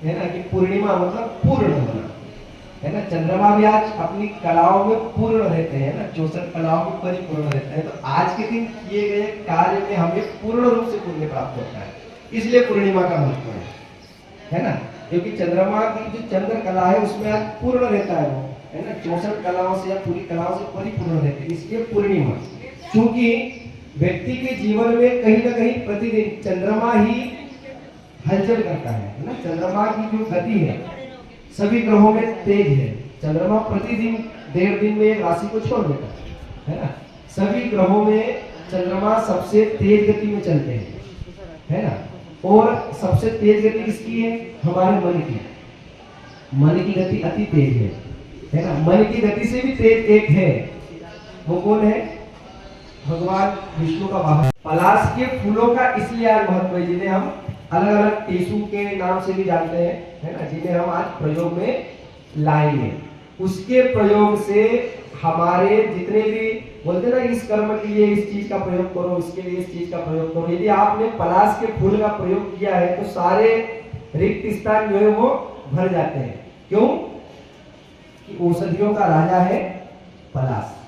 है ना कि पूर्णिमा मतलब पूर्ण होना, है ना। चंद्रमा भी आज अपनी कलाओं में पूर्ण रहते हैं ना, 64 कलाओं में परिपूर्ण रहते हैं। तो आज के दिन किए गए कार्य में हमें पूर्ण रूप से पुण्य प्राप्त होता है, इसलिए पूर्णिमा का महत्व है ना। क्योंकि चंद्रमा की जो चंद्र कला है उसमें आज पूर्ण रहता है वो, है ना। 64 कलाओं से या पूरी कलाओं से परिपूर्ण रहते हैं, इसलिए पूर्णिमा। क्योंकि व्यक्ति के जीवन में कहीं ना कहीं प्रतिदिन चंद्रमा ही हलचल करता है ना। चंद्रमा की जो गति है सभी ग्रहों में तेज है। चंद्रमा प्रतिदिन 1.5 दिन में एक राशि को छोड़ देता है ना। सभी ग्रहों में चंद्रमा सबसे तेज गति में चलते हैं, है ना। और सबसे तेज गति किसकी है? हमारे मन की। मन की गति अति तेज है ना। मन की गति से भी तेज एक है, वो कौन है? भगवान विष्णु का वाहन। पलाश के फूलों का इसलिए आज महत्व है, जिन्हें हम अलग अलग टेसू के नाम से भी जानते हैं, है ना, जिन्हें हम आज प्रयोग में लाएंगे। उसके प्रयोग से हमारे जितने भी बोलते ना इस कर्म के लिए इस चीज का प्रयोग करो, इसके लिए इस चीज का प्रयोग करो। यदि आपने पलाश के फूल का प्रयोग किया है तो सारे रिक्त स्थान जो है वो भर जाते हैं। क्यों? कि औषधियों का राजा है पलाश,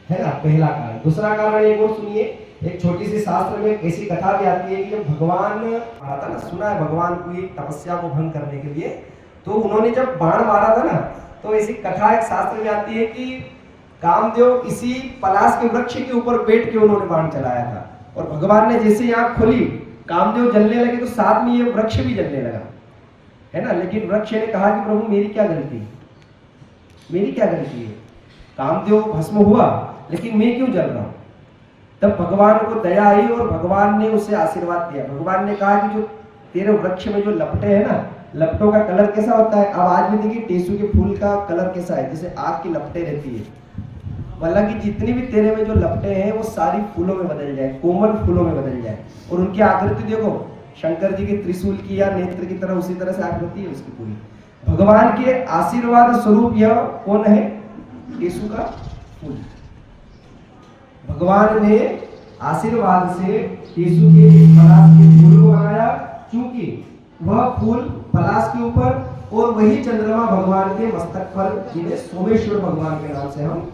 है ना, पहला कारण। दूसरा कारण एक और सुनिए, एक छोटी सी शास्त्र में ऐसी कथा भी आती है कि जब भगवान आता ना, सुना है भगवान की तपस्या को भंग करने के लिए, तो उन्होंने जब बाण मारा था ना, तो ऐसी कथा एक शास्त्र में आती है कि कामदेव इसी पलाश के वृक्ष के ऊपर बैठ के उन्होंने बाण चलाया था। और भगवान ने जैसे आंख खोली, कामदेव जलने लगे तो साथ में ये वृक्ष भी जलने लगा, है ना। लेकिन वृक्ष ने कहा कि प्रभु मेरी क्या गलती, मेरी क्या गलती है? कामदेव भस्म हुआ लेकिन मैं क्यों जल रहा हूं? तब भगवान को दया आई और भगवान ने उसे आशीर्वाद दिया। भगवान ने कहा कि जो तेरे वृक्ष में जो लपटे हैं ना, लपटों का कलर कैसा होता है? अब आज भी देखिए टेसू के फूल का कलर कैसा है, जैसे आग की लपटें रहती है। हालांकि जितनी भी तेरे में जो लपटें हैं वो सारी फूलों में बदल जाए, कोमल फूलों में बदल जाए। और उनकी आकृति देखो, शंकर जी के त्रिशूल की या नेत्र की तरह उसी तरह से आकृति है उसकी पूरी। भगवान के आशीर्वाद स्वरूप यह कौन है? टेसू का फूल। भगवान ने आशीर्वाद से टेसू के पलाश के फूल को बनाया, क्योंकि वह फूल पलाश के ऊपर और वही चंद्रमा भगवान के मस्तक पर, जिन्हें सोमेश्वर भगवान के नाम से हम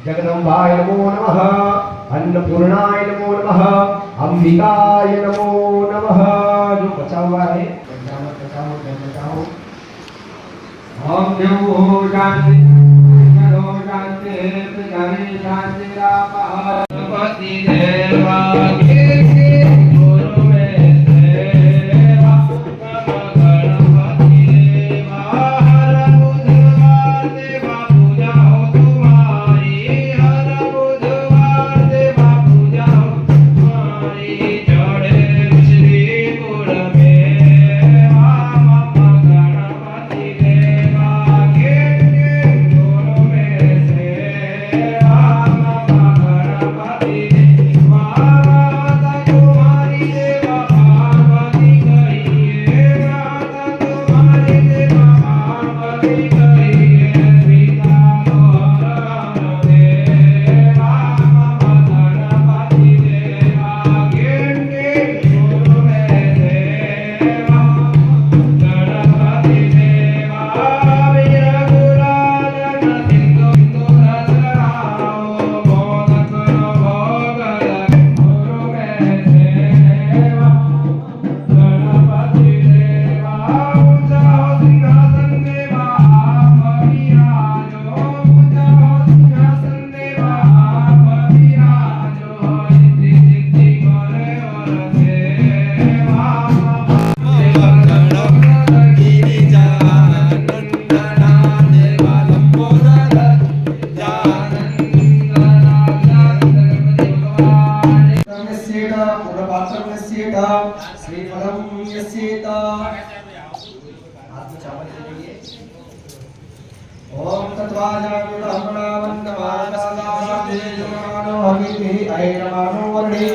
जगदम्बाय नमो नमः, अन्नपूर्णाय नमो नमः, अंबिकाय नमो नमः। जो बचा हुआ है बचाओ। ओम देवो शांति शांति पृथ्वी शांति गणपति देवा गुरु में देवा गणपति देवा हर बुधवार देवा पूजा हो तुम्हारी, हर बुधवार देवा पूजा हो तुम्हारी, चढ़े श्रीपुर में गणपति देवा गुरु में देवा गणपति देवा माता तुम्हारी देवा पार्वती कहिए, माता तुम्हारी देवा पार्वती कहिए, पिता द्वारा देवा गणपति देवा गुरु में देवा गणपति देवा वीरगुराजन सिंधु रचनाओ मोदक भोग गुरु में देवा गणपति देवा ऊंचा सिंहासन देवा आप विराजो, ऊंचा सिंहासन देवा आप विराजो, इति सिद्धि करे और देवा ओम तत्वाजानुरहमणावन्नमादादादेजमानो हविः ऐरमानो वर्णे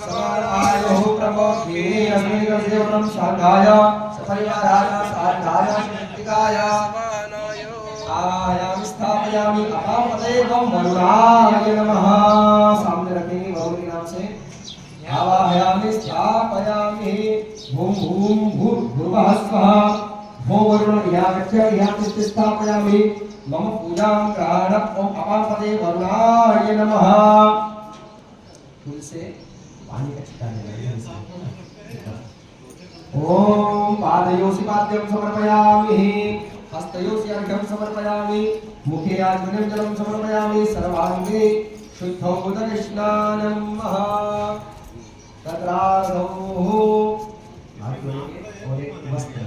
समारायो प्रभोक्ति अस्मिन् शान्ताय सपरिवाराय साधाय शक्तिकाय आयामि स्थापयामि अपापदेवं वरुणाय नमः। सामने रखेंगे भगवती नाम से आवाहयामि स्थापयामि भूम भूम भूर्भुवः स्वः भो वरुण यागच्छ याति स्थापयामि मम पूजां ग्रहण ओम अपापदे वरुणाय नमः। फूल से पानी का छिटाने लगे। ओम पादयोसि पाद्यं समर्पयामि, हस्तयोसि अर्घ्यं समर्पयामि, मुखे आचमनीयं जलं समर्पयामि, सर्वांगे शुद्धोदकस्नानं महा तत्रार्धौ हाथ जोड़ेंगे और एक वस्त्र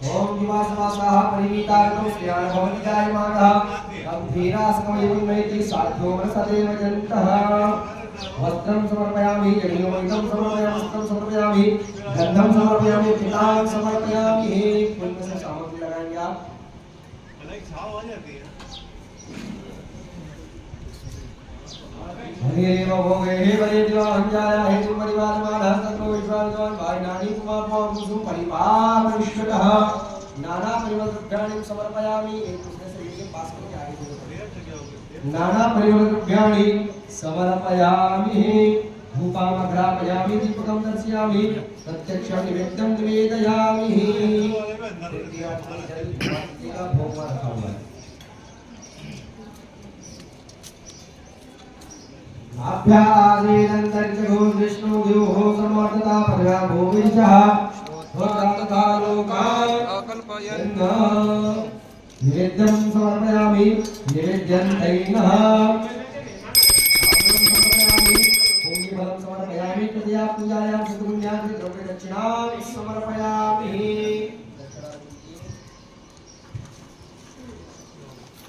ओम दिवासवासाः परिमितार्कं स्त्रियान् भवति जायमानः गम्भीरासकमेवं नयति साध्यो सदैव जन्तः। वस्त्रं समर्पयामि, जनियोमितं समर्पयामि, वस्त्रं समर्पयामि, गन्धं समर्पयामि, पितां समर्पयामि। फूल में से सामग्री लगाएंगे आप। हरे भोगे हे बरे दिवान जाया हे तुम परिवार मानस तत्व विश्वास जवान भाई नानी कुमार पवन कुसुम परिवार विश्वतः नाना परिवार द्रव्याणि समर्पयामि। एक दूसरे से ये पास करके आगे नाना परिवार द्रव्याणि समर्पयामि, धूपं अग्रापयामि, दीपकं दर्शयामि, प्रत्यक्षं निवेद्यं निवेदयामि। का भोग रखा हुआ है। आभ्यासेनन्तर्जगो विष्णु देवो समर्थता पदव्या भूमिशः भवतः लोकान् अकल्पयन् निवेद्यं समर्पयामि निवेद्यन्तैनः फलं समर्पयामि तृतीया पूजायां चतुर्ण्यां द्रव्यदक्षिणां समर्पयामि।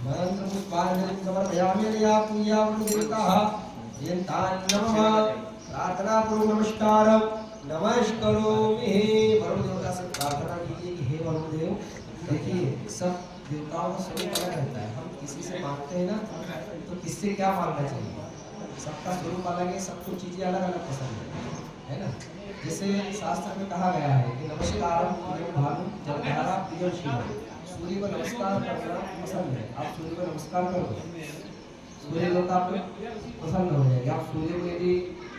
मंत्रपुष्पाञ्जलिं समर्पयामि या पूजा देवताः नमः प्रार्थना करो नमस्कार नमस्करोमि। वरुण देवता से प्रार्थना कीजिए कि हे वरुण देव, देखिए सब देवताओं का स्वरूप अलग रहता है। हम किसी से मांगते हैं ना तो किससे क्या मांगना चाहिए, सबका स्वरूप अलग है, सबको चीजें अलग अलग पसंद है ना। जैसे शास्त्र में कहा गया है कि नमस्कारम भानु जलधारा प्रिय शिव, सूर्य को नमस्कार करना पसंद है, आप सूर्य को नमस्कार करो, सूर्य देवता पर प्रसन्न हो जाएगा। आप सूर्य को यदि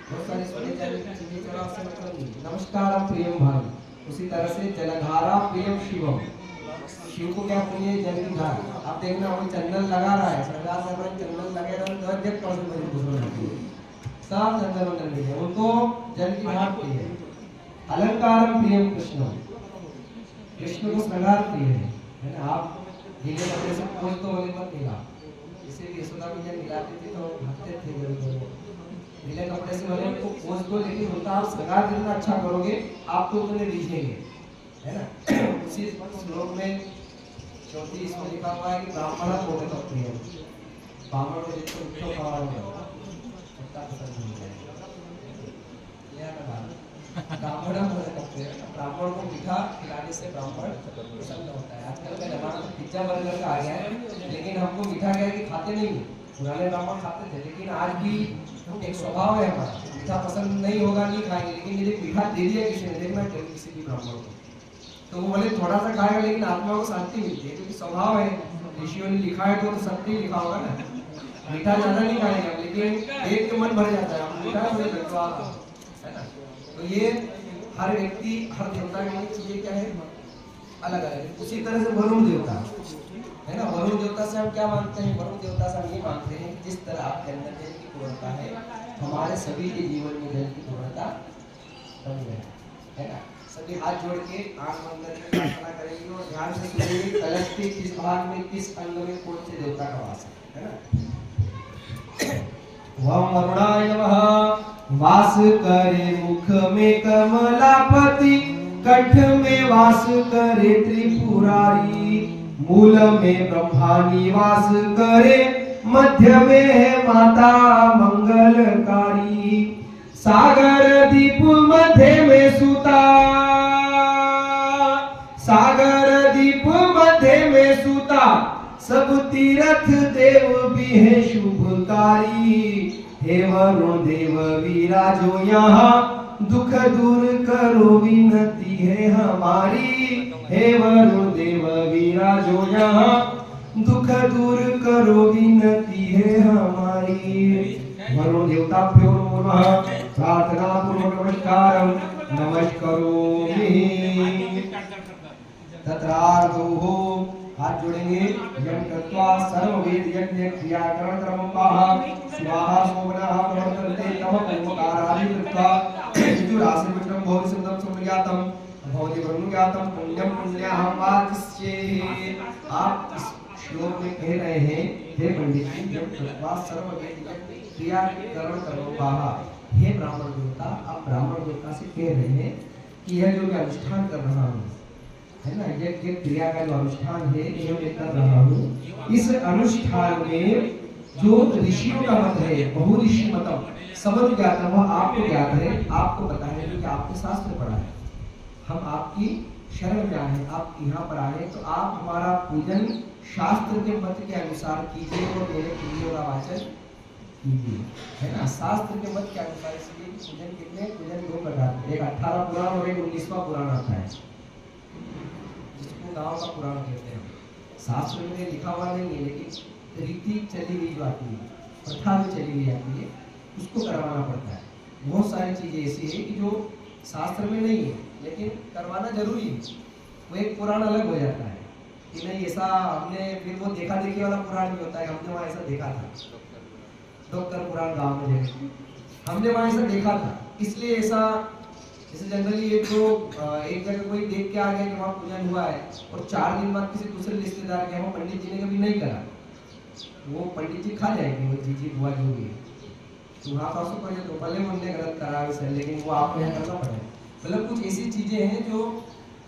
बहुत सारे सूर्य चीजें चढ़ा से मतलब नमस्कार प्रियम भानु, उसी तरह से जलधारा प्रियम शिवम, शिव को क्या प्रिय है? जल की धारा। आप देखना वो चंदन लगा रहा है, सरकार में चंदन लगे रहा है, जब परसों मेरी दूसरों लगती है सब चंदन वंदन नहीं है, उनको जल की धारा प्रिय है। अलंकारम प्रियम कृष्ण, कृष्ण को श्रृंगार प्रिय है ना। आप गीले कपड़े से पोंछ तो होने पर मिला, इसीलिए यशोदा मैया मिलाती थी तो हंसते थे गीले कपड़े से भले उनको पोंछ दो, लेकिन उनका आप श्रृंगार जितना अच्छा करोगे आप तो उतने रिझेंगे, है ना। उसी श्लोक में 34 में लिखा हुआ है कि ब्राह्मण होते तो प्रिय, ब्राह्मण को जिसको उठो खावा होगा सबका पसंद नहीं है, यह बात ब्राह्मण होते तो प्रिय। ब्राह्मण को मीठा खिलाने से ब्राह्मण प्रसन्न होता है। आजकल का जमाना तो पिज्जा बर्गर का आ गया है, लेकिन हमको मीठा क्या है कि खाते नहीं, पुराने ब्राह्मण खाते थे, लेकिन आज भी एक स्वभाव है हमारा, मीठा पसंद नहीं होगा नहीं खाएंगे, लेकिन यदि मीठा दे दिया किसी ने, देखना चाहिए किसी भी ब्राह्मण को, तो वो भले थोड़ा सा खाएगा लेकिन आत्मा को शांति मिलती है, क्योंकि स्वभाव है, ऋषियों ने लिखा है तो सब लिखा होगा ना। मीठा ज्यादा नहीं खाएगा लेकिन एक मन भर जाता है, मीठा है ना। तो ये हर व्यक्ति हर देवता के लिए चीजें क्या है अलग अलग है। उसी तरह से वरुण देवता है ना, वरुण देवता से हम क्या मानते हैं? वरुण देवता से हम ये मानते हैं कि जिस तरह आपके अंदर जल की पूर्णता है, हमारे सभी के जीवन में जल की पूर्णता बनी है ना। सभी हाथ जोड़ के आंख बंद करके प्रार्थना करेंगे और ध्यान से सुनेंगे कलश के किस भाग में किस अंग में कौन से देवता का वास है ना। वम वरुणाय नमः। वास करे मुख में कमलापति, कंठ में वास करे त्रिपुरारी, मूल में ब्रह्मा निवास करे, मध्य में है माता मंगलकारी, सागर दीप मध्य में सुता, सागर दीप मध्य में सुता, सब तीर्थ देव भी है शुभकारी, हे वरुण देव विराजो यहाँ, दुख दूर करो विनती है हमारी, हे वरुण देव विराजो यहाँ, दुख दूर करो विनती है हमारी। वरुण देवताभ्यो नमः। प्रार्थना पूर्वक नमस्कारम नमस्करोमि। तत्रार्धो हाथ जोड़ेंगे, यम कृत्वा सर्ववेद यज्ञ क्रियाकरण क्रमः स्वाहा सोमनः प्रवर्तन्ते तम ओंकारादि कृत्वा जुरासि मित्रं भवति सुन्दरं सुमर्यातं भवति ब्रह्मज्ञातं पुण्यं पुण्याहं वादिष्ये। आप इस श्लोक में कह रहे हैं, हे पंडित जी, यम कृत्वा सर्ववेद यज्ञ क्रियाकरण क्रमः, हे ब्राह्मण देवता, आप ब्राह्मण देवता से कह रहे हैं कि यह जो मैं अनुष्ठान कर रहा हूँ है ना, यज्ञ क्रिया का जो अनुष्ठान है ये मैं कर रहा हूँ, इस अनुष्ठान में जो ऋषियों का मत है, बहु ऋषि मतम सबद ज्ञात है, वह आपको ज्ञात है, आपको पता है कि आपने शास्त्र पढ़ा है, हम आपकी शरण में आए हैं, आप यहाँ पर आए हैं, तो आप हमारा पूजन शास्त्र के मत के अनुसार कीजिए और मेरे पुण्यों का वाचन कीजिए, है ना। शास्त्र के मत के अनुसार, इसलिए पूजन कितने, पूजन दो प्रकार के, एक 18 पुराण और एक 19वां पुराण आता है, जिसको गांव का पुराण कहते हैं। शास्त्र में लिखा हुआ नहीं है, लेकिन रीति चली हुई जो आती है, प्रथा में चली हुई आती है, उसको करवाना पड़ता है। बहुत सारी चीजें ऐसी है कि जो शास्त्र में नहीं है लेकिन करवाना जरूरी है, वो एक पुराण अलग हो जाता है कि नहीं ऐसा हमने, फिर वो देखा देखी वाला पुराण भी होता है, हमने वहाँ ऐसा देखा था, डॉक्टर पुराण गांव में देखा, हमने वहाँ ऐसा देखा था, इसलिए ऐसा। जैसे जनरली एक जगह कोई देख के आ गया कि वहाँ पूजन हुआ है और 4 दिन बाद किसी दूसरे रिश्तेदार के वहाँ पंडित जी ने कभी नहीं करा, वो पंडित जी खा जाएंगे वो जीजी बुआ जो भी, तो वहाँ पास तो भले उन्होंने गलत करा है, लेकिन वो आपको यहाँ करना पड़ेगा। मतलब कुछ ऐसी चीजें हैं जो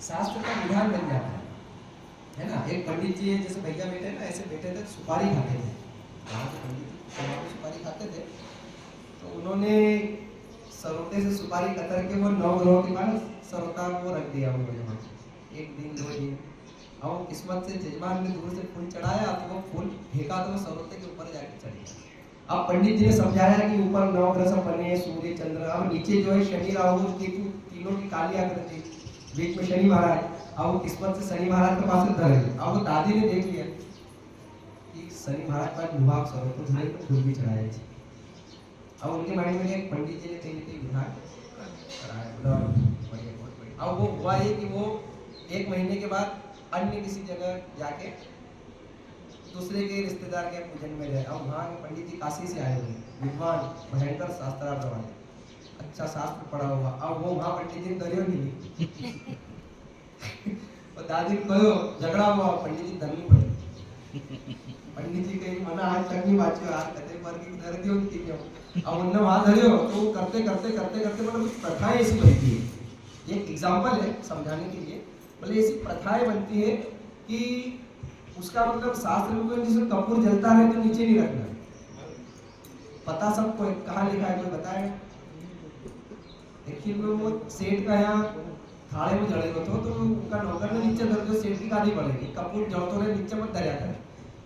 शास्त्र का विधान बन जाता है ना। एक पंडित जी जैसे भैया बेटे ना, ऐसे बैठे थे, सुपारी खाते थे, सुपारी खाते थे, तो उन्होंने सरोते से सुपारी कतर के वो 9 ग्रहों के पास सरोता को रख दिया उन्होंने, 1 दिन 2 दिन, और किस्मत से जजमान ने दूर से फूल चढ़ाया तो वो फूल फेंका तो सरोते के ऊपर जाके चढ़ गया। अब पंडित जी ने समझाया कि ऊपर 9 ग्रह सब बने, सूर्य चंद्र, अब नीचे जो है शनि राहु केतु तीनों की काली आकृति, बीच में शनि महाराज, अब वो किस्मत से शनि महाराज के पास धर गए। अब वो दादी ने देख लिया कि शनि महाराज पास विभाग सरोते धरे तो फूल भी चढ़ाया जी। अब उनके माइंड में एक पंडित जी ने कहीं विभाग कराया, बढ़िया बहुत बढ़िया। अब वो हुआ ये कि वो 1 महीने के बाद अन्य किसी जगह जाके दूसरे के रिश्तेदार के पूजन में गए। अब वहाँ के पंडित जी काशी से आए हुए, विद्वान, भयंकर शास्त्रार्थ वाले, अच्छा शास्त्र पढ़ा हुआ। अब वो वहाँ पंडित जी दरियो नहीं और दादी को झगड़ा हुआ, पंडित जी धरनी पड़े। पंडित जी कहीं मना आज तक नहीं बात आज कते पर की दर्द क्यों थी क्यों। अब उन्होंने वहाँ धरियो तो करते करते करते करते मतलब कुछ प्रथाएं ऐसी बनती है। ये एग्जाम्पल है समझाने के लिए, मतलब ऐसी प्रथाएं बनती है कि उसका मतलब शास्त्र में जिसमें कपूर जलता है तो नीचे नहीं रखना। पता सबको है, कहाँ लिखा है कोई बताएगा? देखिए वो सेठ का यहाँ थाले में जड़े हो तो उनका नौकर ने नीचे धर दो, सेठ की गाली पड़ेगी। कपूर जलते रहे नीचे मत धरा कर,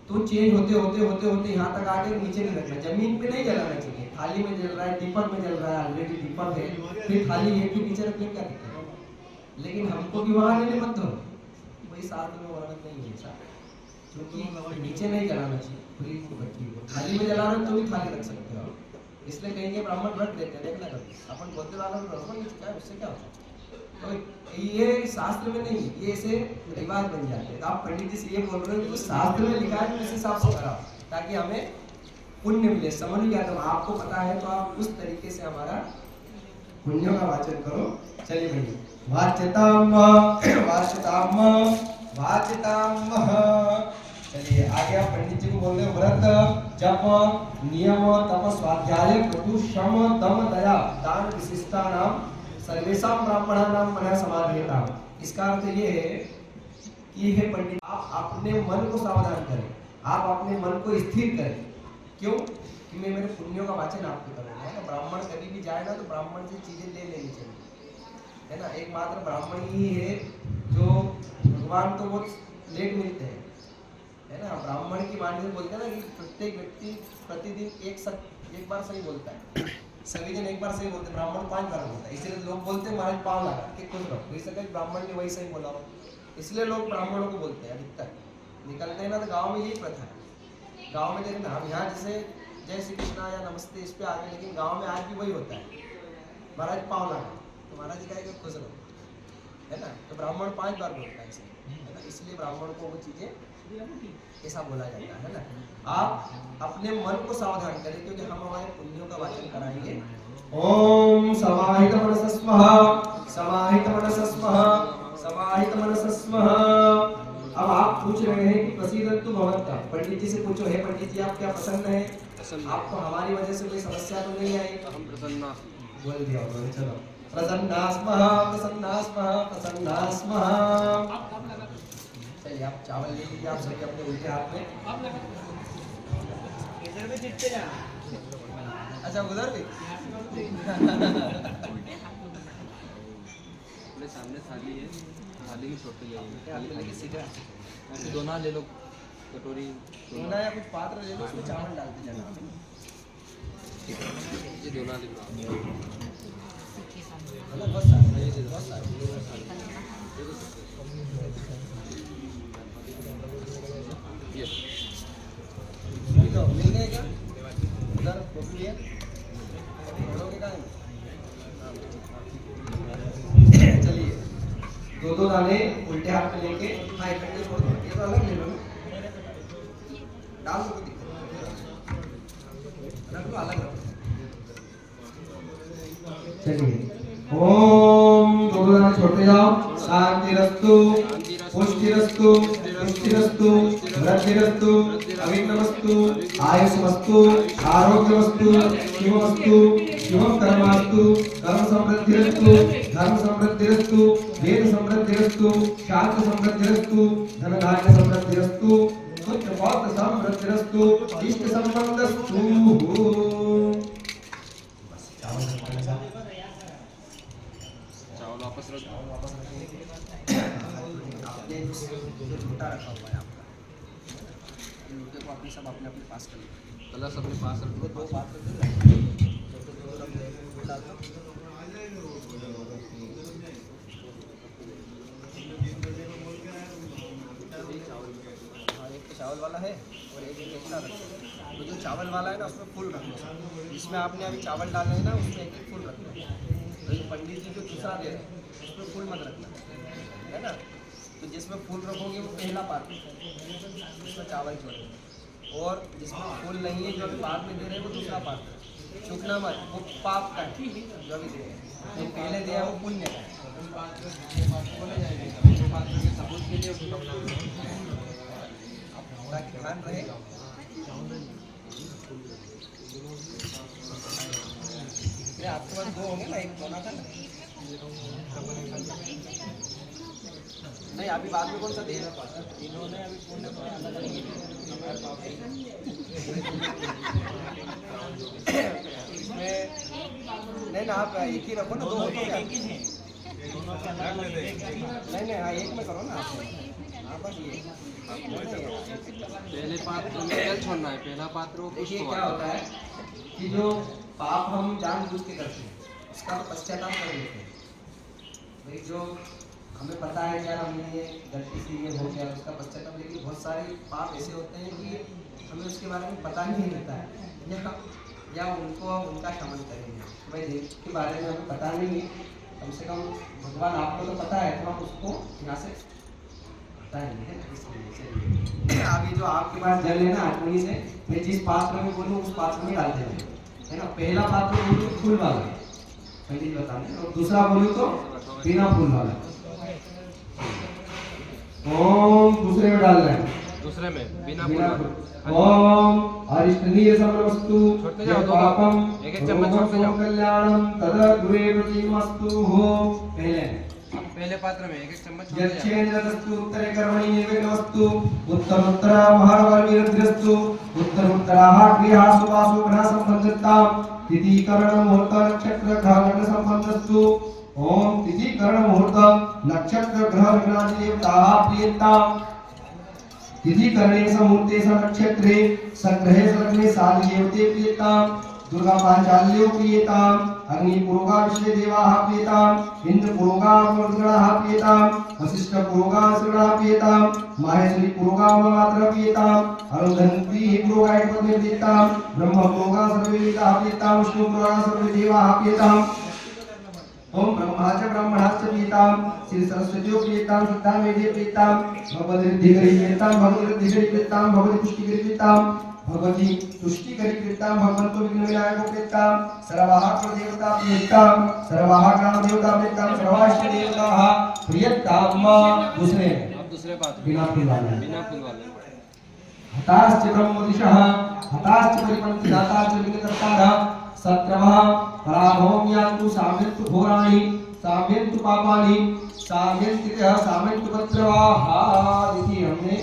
तो चेंज होते होते होते होते यहाँ तक आके नीचे नहीं रखना, जमीन पे नहीं जलाना चाहिए। थाली में जल रहा है, दीपक में जल रहा है, ऑलरेडी दीपक है, फिर थाली है, फिर नीचे रखने क्या दिक्कत है? लेकिन हमको भी वहाँ लेने मत दो, वही साथ में वर्णन नहीं है साथ, क्योंकि नीचे नहीं जलाना चाहिए। खुली भट्टी को थाली में जला रहे हो तो भी थाली रख सकते हो, इसलिए कहेंगे ब्राह्मण रख देते हैं। देखना कभी अपन बोलते वाला ब्राह्मण क्या है, उससे क्या होता है? तो ये शास्त्र में नहीं, ये ऐसे रिवाज बन जाते हैं। तो आप पंडित जी से ये बोल रहे हो तो शास्त्र में लिखा है, इस हिसाब से कराओ ताकि हमें पुण्य मिले। समझ गया? तो आपको पता है तो आप उस तरीके से हमारा पुण्यों का वाचन करो। चलिए भैया, वाच्यताम वाच्यताम वाच्यताम। चलिए आगे आप पंडित जी को बोल रहे हो, व्रत जप नियम तप स्वाध्याय क्रतु श्रम दम दया दान विशिष्टा नाम सर्वेशा ब्राह्मणानां मनः समाधेयता। इसका अर्थ ये है कि हे पंडित, आप अपने मन को सावधान करें, आप अपने मन को स्थिर करें। क्यों? कि मैं मेरे पुण्यों का वाचन आपको करूँगा, है ना। ब्राह्मण कभी भी जाए ना तो ब्राह्मण से चीजें ले लेनी चाहिए, है ना। एकमात्र ब्राह्मण ही है जो भगवान तो बहुत लेट मिलते हैं, है ना। ब्राह्मण की वाणी से बोलते हैं ना कि प्रत्येक व्यक्ति प्रतिदिन एक बार सही बोलता है, सभी दिन एक बार सही बोलते, ब्राह्मण 5 बार बोलता है। इसलिए लोग बोलते हैं महाराज पाँव लगा के खुश रहो, वैसे कहीं ब्राह्मण ने वही सही बोला हो, इसलिए लोग ब्राह्मणों को बोलते हैं। अधिकतर निकलते हैं ना तो गाँव में यही प्रथा है। गाँव में देखना, हम यहाँ जैसे जय श्री कृष्णा या नमस्ते इस पे आ गए, लेकिन गाँव में आज भी वही होता है, महाराज पाँव लगा तो महाराज जी कहेंगे खुश रहो, है ना। तो ब्राह्मण 5 बार बोलता है, है ना। इसलिए ब्राह्मण को वो चीजें ऐसा बोला जाता है ना। आप अपने मन को सावधान करें, क्योंकि हम हमारे पुण्यों का वाचन कराएंगे। ओम समाहित मनसः स्मः, समाहित मनसः स्मः, समाहित मनसः स्मः। अब आप पूछ रहे हैं कि प्रसीदन्तु भवन्तः, पंडित जी से पूछो, हे पंडित जी आप क्या प्रसन्न है? आपको हमारी वजह से कोई समस्या तो नहीं आई? हम प्रसन्न बोल दिया, चलो प्रसन्ना स्मः, प्रसन्ना स्मः, प्रसन्ना स्मः। चलिए आप चावल ले लीजिए, आप सभी अपने उल्टे हाथ में। इधर भी दिखते जा, अच्छा उधर भी अपने सामने थाली है, थाली में छोटे ले लो, सीधा दोना ले लो, कटोरी दोना या कुछ पात्र ले लो, उसमें चावल डालते जाना। ये दोना ले लो, बहुत सारे ये तो मिल गए क्या? उधर टोकरी है, लोगे कहाँ है? चलिए 2-2 दाने उल्टे हाथ में लेके, हाँ एक कटोरी छोड़ दो, ये तो अलग ले लो, डाल दो, कोई दिक्कत नहीं, रख लो अलग रखो। चलिए ओम 2 दाने छोड़ते जाओ। शांतिरस्तु पुष्टिरस्तु पुष्टिरस्तु वृद्धिरस्तु अविघ्नमस्तु आयुष्मस्तु आरोग्यमस्तु शिवमस्तु शिवम कर्मस्तु कर्म समृद्धिरस्तु धर्म समृद्धिरस्तु वेद समृद्धिरस्तु शास्त्र समृद्धिरस्तु धन धान्य समृद्धिरस्तु पुत्र पौत्र समृद्धिरस्तु इष्ट संबंधस्तु। चावल वापस रख दो, लोटा रखा हुआ है आपका, लोटे को अपने सब अपने अपने पास कर लो, कलश अपने पास रख दो, 2 पात्र डाल दो। हाँ एक तो चावल वाला है और एक एक्स्ट्रा रखो। तो जो चावल वाला है ना उसमें फूल रखना, जिसमें आपने अभी चावल डाले हैं ना उसमें एक फूल रखना। तो ये पंडित जी जो दूसरा दे रहे हैं उसमें फूल मत रखना, है ना। तो जिसमें फूल रखोगे वो पहला पात्र, उसमें चावल छोड़ेंगे। और जिसमें फूल नहीं है, जो अभी बाद में दे रहे हैं, वो दूसरा पात्र। चूकना मत, वो पाप का है जो अभी दे रहे हैं। जो पहले दिया वो पुण्य का है। सबूत के लिए ताकि ध्यान रहे। आपके पास दो होंगे ना, एक दोना था ना। नहीं, अभी बाद में कौन सा दे इन्होंने अभी पुण्य को अलग अलग इसमें नहीं ना, आप एक ही रखो ना, दो होते हैं एक ही नहीं, नहीं हाँ एक में करो ना आप। हाँ बस ये पहले पात्र में जल छोड़ना है, पहला पात्र वो देखिए पुष्प क्या होता है कि जो पाप हम जानबूझ के करते हैं उसका तो पश्चाताप कर लेते हैं। भाई जो हमें पता है कि यार हमने ये गलती से ये हो गया, उसका पश्चाताप। लेकिन बहुत सारे पाप ऐसे होते हैं कि हमें उसके बारे में पता नहीं रहता है, या उनको उनका शमन करेंगे। भाई देव के बारे में हमें पता नहीं है, कम से कम भगवान आपको तो पता है, तो हम उसको यहाँ से हटाएंगे, है ना। इसलिए चलिए अभी जो आपके पास जल है ना अटोनी से, मैं जिस पात्र में बोलूँ उस पात्र में डाल देंगे, है ना। पहला पात्र बोलूँ फूल वाला, पहले बताने, और दूसरा बोलूँ तो बिना फूल वाला। ओम दूसरे में डाल रहे हैं, दूसरे में बिना बिना फूल। ओम अरिष्टनीय समस्तु छोड़ते जाओ, दो पापम एक एक चम्मच छोड़ते जाओ। कल्याणम तद दुरेव जीवस्तु हो। पहले पात्र में एक एक चम्मच छोड़ते जाओ। यच्छेन्द्रस्तु उत्तरे कर्मणि निर्विघ्नस्तु उत्तरोत्तर महावर्गीरद्रस्तु उत्तरोत्तराः क्रियाः सुवासु घ्न संबंधितां तिथि करण मुहूर्त नक्षत्र ग्रह लग्न संबंधस्तु। ओम तिथि करण मुहूर्त नक्षत्र ग्रह लग्नादि देवताः प्रियतां तिथि करणे मुहूर्ते नक्षत्रे सग्रहे लग्ने साधि देवते प्रियतां दुर्गा पांचाल्यो प्रियताम् अग्नि पुरोगा विश्वे देवाः प्रियताम् इंद्र पुरोगा वर्गणाः प्रियताम् वशिष्ठ पुरोगा श्रवणाः प्रियताम् माहेश्वरी पुरोगा मात्र प्रियताम् अरुंधती पुरोगा पद्मे प्रियताम् ब्रह्म पुरोगा सर्वे वेदाः प्रियताम् विष्णु पुरोगा सर्वे देवाः प्रियताम् ओम ब्रह्माच ब्रह्मणाच प्रियताम् श्री सरस्वती प्रियताम् सिद्धा मेधे प्रियताम् भगवती रिद्धिकरी प्रियताम् भगवती रिद्धिकरी प्रियताम् भगवती पुष्टिकरी प्रियताम् भगवती तुष्टिकरी प्रियताम् भगवन्तो विघ्न विनायको प्रियताम् सर्वाः देवता प्रियताम् सर्वाः ग्राम देवता प्रियताम् सर्वाः इष्ट देवताः प्रियताम्। दूसरे अब दूसरे पात्र बिना फूल वाले, बिना फूल वाले। हताश्च ब्रह्मदिशः हताश्च परिपन्थिदाताश्च लिंगकर्तारः सत्रमः पराभवं यान्तु साम्यन्तु घोराणि साम्यन्तु पापानि साम्यन्तिकः साम्यन्तु पत्रवाहा। देखिए हमने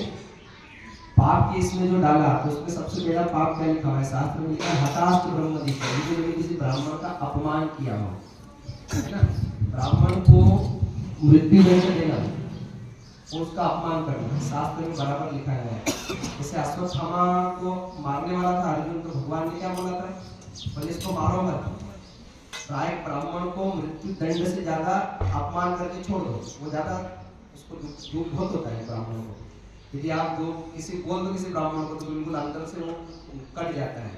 पाप के इसमें जो डाला तो उसमें सबसे पहला पाप क्या लिखा है, शास्त्र में लिखा है हताश्च ब्रह्मदिशः, जो किसी ब्राह्मण का अपमान किया हो, है ना। ब्राह्मण को मृत्यु दंड देना, उसका अपमान करना, शास्त्र में बराबर लिखा है। जैसे अश्वत्थामा को मारने वाला था अर्जुन, तो भगवान ने क्या बोला था, बोले इसको मारो मत, प्राय ब्राह्मण को मृत्यु दंड से ज्यादा अपमान करके छोड़ दो, वो ज्यादा उसको दुख बहुत होता है ब्राह्मणों को। यदि आप जो किसी बोल दो किसी ब्राह्मण को तो बिल्कुल अंदर से वो कट जाता है।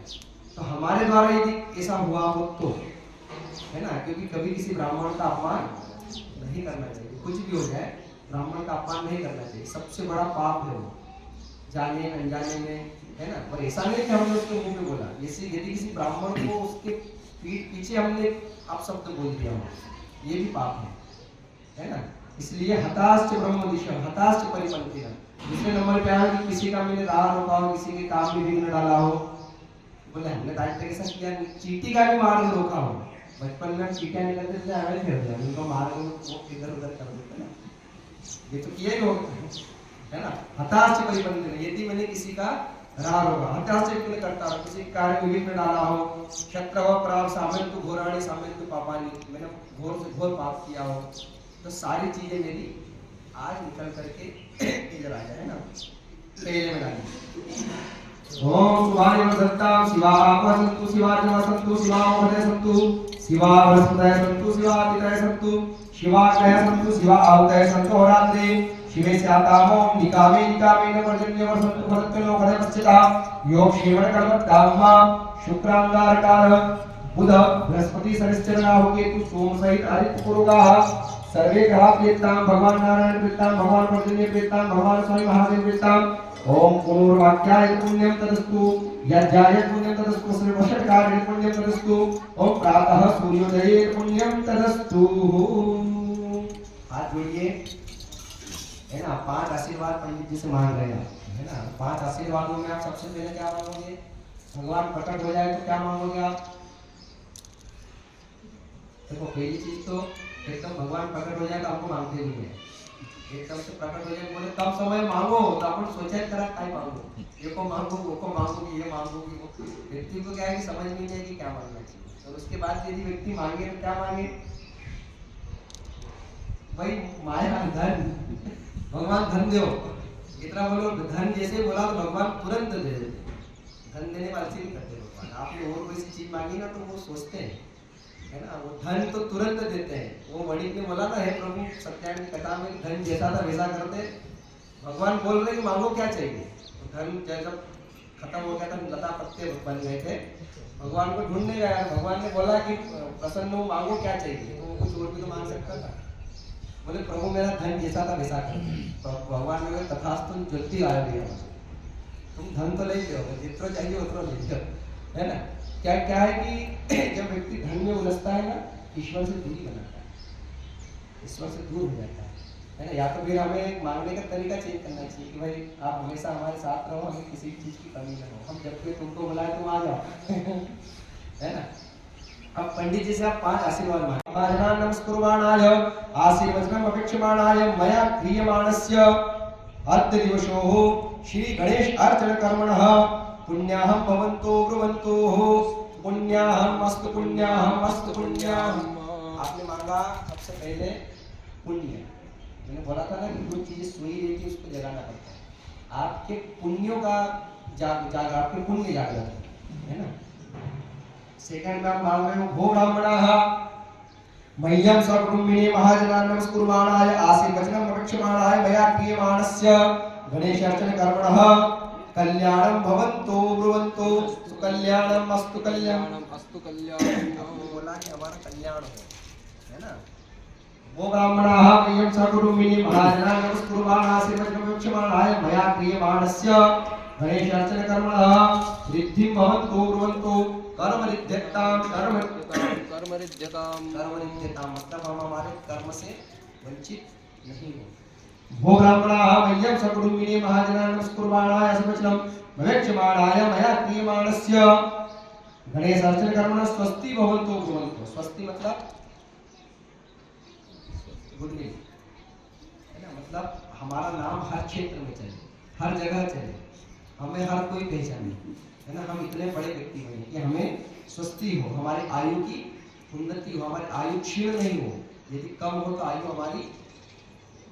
तो हमारे द्वारा यदि ऐसा हुआ हो तो, है ना, क्योंकि कभी किसी ब्राह्मण का अपमान नहीं करना चाहिए, कुछ भी हो जाए ब्राह्मण का अपमान नहीं करना चाहिए, सबसे बड़ा पाप है वो, जाने अनजाने में, है ना। पर ऐसा नहीं कि हमने उसके मुंह में बोला, जैसे यदि किसी ब्राह्मण को उसके पीठ पीछे हमने अपशब्द बोल दिया हो, ये भी पाप है ना। इसलिए हताश्च ब्रह्मदिशः हताश्च परिपन्थिनः। दूसरे नंबर पे आया कि किसी का मैंने राह रोका हो, किसी के काम में विघ्न डाला हो, बोले हमने डायरेक्ट कैसा किया, चींटी का भी मार्ग रोका हो। बचपन में चींटियां निकलते थे, हमें फेर दिया, उनको मार्ग वो इधर उधर कर देते ना, ये तो किया ही होगा, है ना। हताश्च परिपन्थिनः, यदि मैंने किसी का राह रोका, हताश्च विघ्न करता हो, किसी कार्य में विघ्न डाला हो, शत्रव प्राप साम्यन्तु घोराणि साम्यन्तु पापानि, मैंने घोर से घोर पाप किया हो, तो सारी चीजें मेरी आज निकल करके इधर आ जाए ना, पहले में डाली। ओम शिवाय नमः शिवाः सन्तु शिवार्जव सन्तु शिवावहृदय सन्तु शिवावृस्पतय सन्तु शिवादितय सन्तु शिवाग्रह सन्तु शिवाहुतय सन्तु रात्रे शिवे स्यातामो निकामे निकामेन पर्जन्य वर्षन्तु फलत्वनो फले पश्चिता योग श्रेवण कर्मत्ताम्मा शुक्रांगारकार बुध बृहस्पति शनिश्चर राहु केतु सोम सहित आदित्य पुरोगाः सर्वे ग्रहा प्रीतां भगवान नारायण प्रीतां भगवान पर्जन्य प्रीतां भगवान स्वामी महादेव प्रीतां ओम पुनर्वाक्याय पुण्यं तदस्तु यज्ञाय पुण्यं तदस्तु सर्वषट्कार्य पुण्यं तदस्तु ओम प्रातः सूर्योदये पुण्यं तदस्तु। हाथ जोड़िए, है ना। 5 आशीर्वाद पंडित जी से मांग रहे हैं, है ना। 5 आशीर्वादों में आप सबसे पहले क्या मांगोगे? भगवान प्रकट हो जाए तो क्या मांगोगे आप? देखो पहली चीज तो एकदम भगवान प्रकट हो जाए तो हमको मांगते नहीं है। एकदम से प्रकट हो जाए बोले कम समय मांगो तो अपन सोचा करा काय मांगो, ये को मांगो वो को मांगो, ये मांगोगी वो। व्यक्ति को क्या है कि समझ नहीं जाएगी क्या मांगना चाहिए। और उसके बाद यदि व्यक्ति मांगे तो क्या मांगे? भाई माया धन, भगवान धन दो, इतना बोलो। धन जैसे बोला तो भगवान तुरंत दे देते। धन देने वाले से नहीं करते भगवान। आपने और कोई सी चीज मांगी ना तो वो सोचते हैं, है ना। वो धन तो तुरंत देते हैं। वो वणिक ने बोला ना, हे प्रभु सत्यान की कथा में धन जैसा था वैसा करते। भगवान बोल रहे कि मांगो क्या चाहिए। तो धन जब खत्म हो गया था, लता पत्ते बन गए थे, भगवान को ढूंढने गया। भगवान ने बोला कि प्रसन्न हो, मांगो क्या चाहिए। तो वो कुछ और भी तो मांग सकता था। बोले प्रभु मेरा धन जैसा था वैसा कर। तो भगवान ने बोला तथास्तु जल्दी आया भैया, तुम धन तो ले लो, जितना चाहिए उतना ले लो, है ना। क्या क्या है कि जब व्यक्ति धन में उलझता है ना, ईश्वर से दूरी बनाता है, ईश्वर से दूर हो जाता है ना। या तो फिर हमें मांगने का तरीका चेंज करना चाहिए कि भाई आप हमेशा हमारे साथ रहो, हमें किसी चीज की कमी ना हो। हम जब भी तुमको बुलाए तुम आ जाओ है ना। अब पंडित जी से आप 5 आशीर्वाद मांगे। महाजनान् नमस्कुर्वाणाय आशीर्वचनम् अपेक्षमाणाय मया क्रियमाणस्य अद्य दिवसोः श्री गणेश अर्चन कर्मणः पुण्याहं भवन्तो ब्रुवन्तो पुण्याहं अस्तु पुण्याहं अस्तु पुण्याहं। आपने मांगा सबसे पहले पुण्य। मैंने बोला था ना कि जो चीजें सोई रहती है उसको जगाना पड़ता है। आपके पुण्यों का आपके पुण्य जागृत है ना। सेकंड में आप मांग रहे हो भो ब्राह्मणाः मह्यं सकुटुम्बिनी महाजनान् नमस्कुर्वाणाय आशीर्वचनम् अपेक्षमाणाय मया क्रियमाणस्य गणेशार्चन कर्मणः कल्याणं भवन्तो ब्रुवन्तो सुकल्याणं अस्तु कल्याणं। बोला कि हमारा कल्याण हो, है ना। वो ब्राह्मणाः मह्यं सकुटुम्बिनी महाजनान् नमस्कुर्वाणाय आशीर्वचनम् अपेक्षमाणाय मया क्रियमाणस्य गणेशार्चन कर्मणः रिद्धिं भवन्तो ब्रुवन्तो कर्मरिद्ध्यतां मतलब हम हमारे कर्म से वंचित नहीं हो। भो ब्राह्मणाः मह्यं सकुटुम्बिनी महाजनान् नमस्कुर्वाणाय आशीर्वचनम् अपेक्षमाणाय मया क्रियमाणस्य गणेशार्चन कर्मणः स्वस्ति भवन्तो ब्रुवन्तो। स्वस्ति मतलब गुडविल, है ना। मतलब हमारा नाम हर क्षेत्र में चले, हर जगह चले, हमें हर कोई पहचाने, है ना। हम इतने बड़े व्यक्ति बने कि हमें स्वस्ति हो, हमारी आयु की उन्नति हो, हमारी आयु क्षीण नहीं हो। यदि कम हो तो आयु हमारी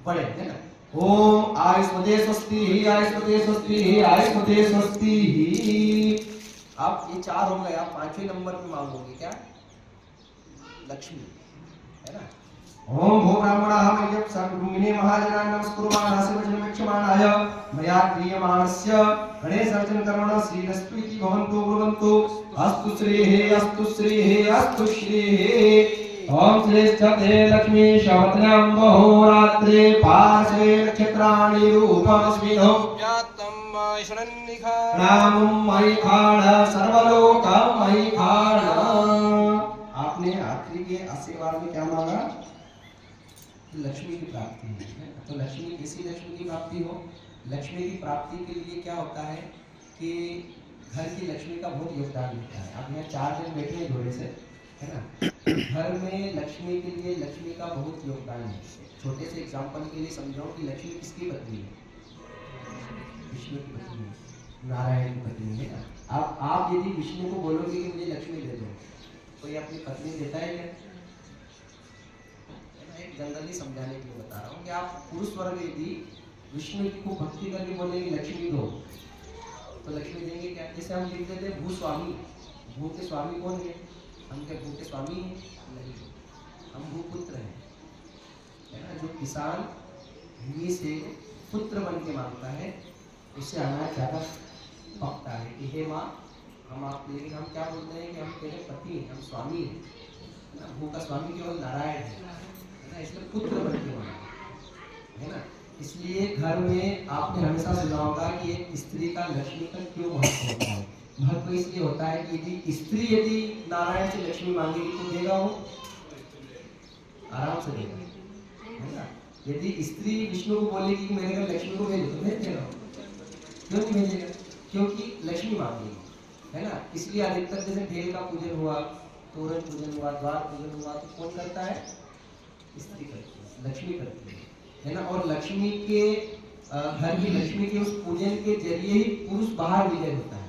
बढ़े, है ना। ओम आयुष्मते स्वस्ति आयुष्मते स्वस्ति आयुष्मते स्वस्ति। आप ये 4 हो गए। आप 5वें नंबर पे मांगोगे क्या? लक्ष्मी, है ना। ओम भो ब्राह्मणाः मह्यं सकुटुम्बिनी महाजनान् नमस्कुर्वाणाय आशीर्वचनम् अपेक्षमाणाय मया क्रियमाणस्य गणेशार्चन कर्मणः श्रीरस्तु इति भवन्तो ब्रुवन्तो अस्तु श्रीः अस्तु श्रीः अस्तु श्रीः। ओम श्रेष्ठते लक्ष्मी शवत्नां बहुरात्रे पार्श्वे नक्षत्राणि रूपमस्मिनो व्यात्तं मयिषणन्निखा नामं मयिखाण सर्वलोकं मयिखाण। आपने आखिरी के आशीर्वाद में क्या मांगा? लक्ष्मी की प्राप्ति है। तो लक्ष्मी किसी लक्ष्मी की प्राप्ति हो। लक्ष्मी की प्राप्ति के लिए क्या होता है कि घर की लक्ष्मी का बहुत योगदान होता है। आप यहाँ 4 दिन बैठे हैं घोड़े से, है ना। घर में लक्ष्मी के लिए लक्ष्मी का बहुत योगदान है। छोटे से एग्जाम्पल के लिए समझाओ कि लक्ष्मी किसकी पत्नी है? विष्णु की पत्नी है, नारायण की पत्नी है ना। आप यदि विष्णु को बोलोगे कि मुझे लक्ष्मी दे दो, तो ये अपनी पत्नी देता है क्या? एक जनरली समझाने के लिए बता रहा हूँ कि आप पुरुष वर्ग यदि विष्णु की खूब भक्ति करके बोलेंगे लक्ष्मी दो, तो लक्ष्मी देंगे क्या? जैसे हम लिख देते भू स्वामी। भू के स्वामी कौन है? हम क्या भू के स्वामी हैं? नहीं, हम भूपुत्र हैं, है ना। जो किसान भूमि से पुत्र बन के मांगता है उससे अनाज ज्यादा पकता है कि हे माँ हम आप। लेकिन हम क्या बोलते हैं कि हम तेरे पति हैं, हम स्वामी हैं, है ना। भू का स्वामी केवल नारायण है, ना, इसलिए पुत्र बन के बना है ना। इसलिए घर में आपने हमेशा सुना होगा कि एक स्त्री का लक्ष्मी का क्यों महत्व होता है। महत्व इसलिए होता है कि यदि नारायण से लक्ष्मी मांगेगी तो देगा वो, आराम से देगा, है ना। यदि स्त्री विष्णु को बोलेगी कि मेरे घर लक्ष्मी को भेजो तो भेज देगा, क्यों नहीं भेजेगा, क्योंकि लक्ष्मी मांगेगी, है ना। इसलिए अधिकतर जैसे ढेल का पूजन हुआ, तोरण पूजन हुआ, द्वार पूजन हुआ, तो कौन करता है, स्त्री करती है, लक्ष्मी करती है ना। और लक्ष्मी के घर की लक्ष्मी के उस पूजन के जरिए ही पुरुष बाहर विजय होता है।